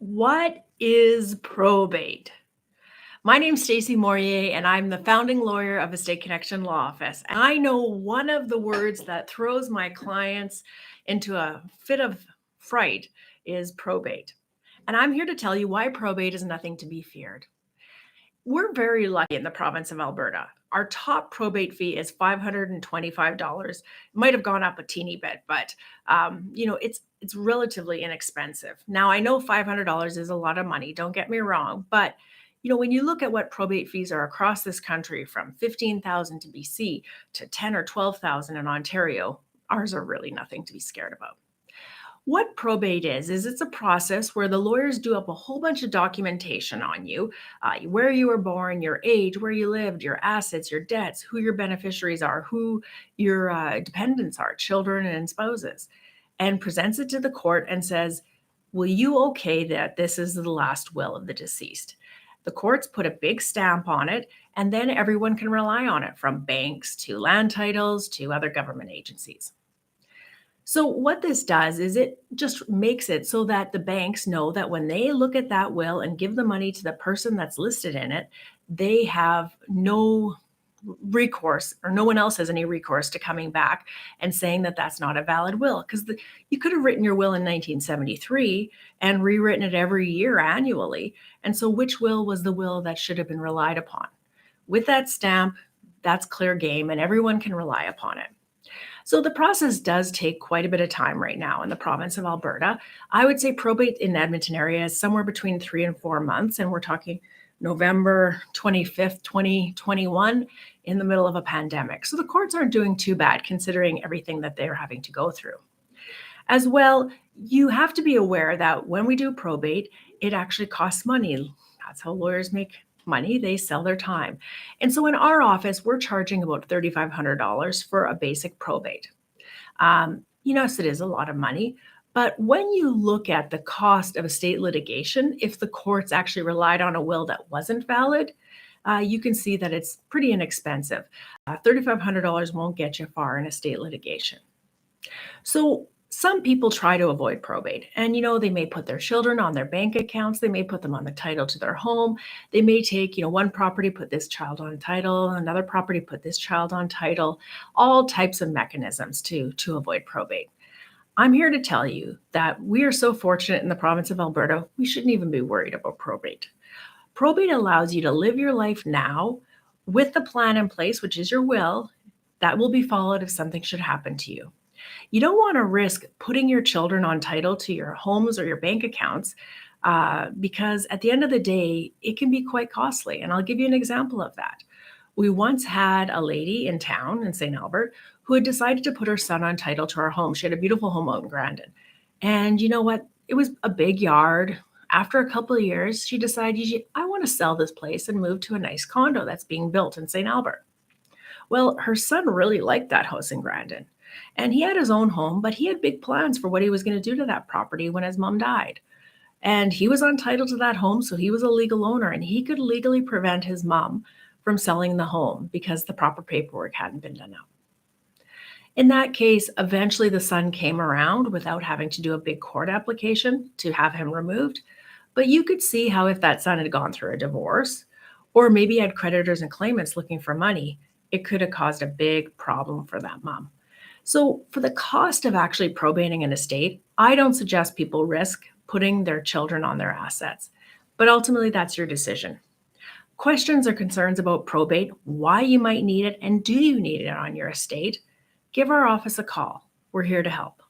What is probate? My name's Stacey Morier, and I'm the founding lawyer of Estate Connection Law Office. And I know one of the words that throws my clients into a fit of fright is probate. And I'm here to tell you why probate is nothing to be feared. We're very lucky in the province of Alberta. Our top probate fee is $525. It might have gone up a teeny bit, but it's relatively inexpensive. Now I know $500 is a lot of money. Don't get me wrong, but when you look at what probate fees are across this country, from 15,000 to BC to 10 or 12,000 in Ontario, ours are really nothing to be scared about. What probate is it's a process where the lawyers do up a whole bunch of documentation on you, where you were born, your age, where you lived, your assets, your debts, who your beneficiaries are, who your dependents are, children and spouses, and presents it to the court and says, will you okay that this is the last will of the deceased? The courts put a big stamp on it, and then everyone can rely on it, from banks to land titles to other government agencies. So, what this does is it just makes it so that the banks know that when they look at that will and give the money to the person that's listed in it, they have no recourse, or no one else has any recourse to coming back and saying that that's not a valid will. Because you could have written your will in 1973 and rewritten it every year annually. And so, which will was the will that should have been relied upon? With that stamp, that's clear game, and everyone can rely upon it. So the process does take quite a bit of time right now in the province of Alberta. I would say probate in Edmonton area is somewhere between 3 and 4 months, and we're talking November 25th, 2021, in the middle of a pandemic. So the courts aren't doing too bad considering everything that they're having to go through. As well, you have to be aware that when we do probate, it actually costs money. That's how lawyers make money. They sell their time. And so in our office, we're charging about $3,500 for a basic probate. Yes, it is a lot of money. But when you look at the cost of estate litigation, if the courts actually relied on a will that wasn't valid, you can see that it's pretty inexpensive. $3,500 won't get you far in estate litigation. So some people try to avoid probate, and they may put their children on their bank accounts, they may put them on the title to their home, they may take, one property, put this child on title, another property, put this child on title, all types of mechanisms to avoid probate. I'm here to tell you that we are so fortunate in the province of Alberta, we shouldn't even be worried about probate. Probate allows you to live your life now with the plan in place, which is your will, that will be followed if something should happen to you. You don't want to risk putting your children on title to your homes or your bank accounts, because at the end of the day, it can be quite costly. And I'll give you an example of that. We once had a lady in town in St. Albert who had decided to put her son on title to our home. She had a beautiful home out in Grandin. And you know what? It was a big yard. After a couple of years, she decided, I want to sell this place and move to a nice condo that's being built in St. Albert. Well, her son really liked that house in Grandin. And he had his own home, but he had big plans for what he was going to do to that property when his mom died. And he was on title to that home, so he was a legal owner, and he could legally prevent his mom from selling the home because the proper paperwork hadn't been done out. In that case, eventually the son came around without having to do a big court application to have him removed. But you could see how if that son had gone through a divorce, or maybe had creditors and claimants looking for money, it could have caused a big problem for that mom. So for the cost of actually probating an estate, I don't suggest people risk putting their children on their assets. But ultimately, that's your decision. Questions or concerns about probate, why you might need it, and do you need it on your estate? Give our office a call. We're here to help.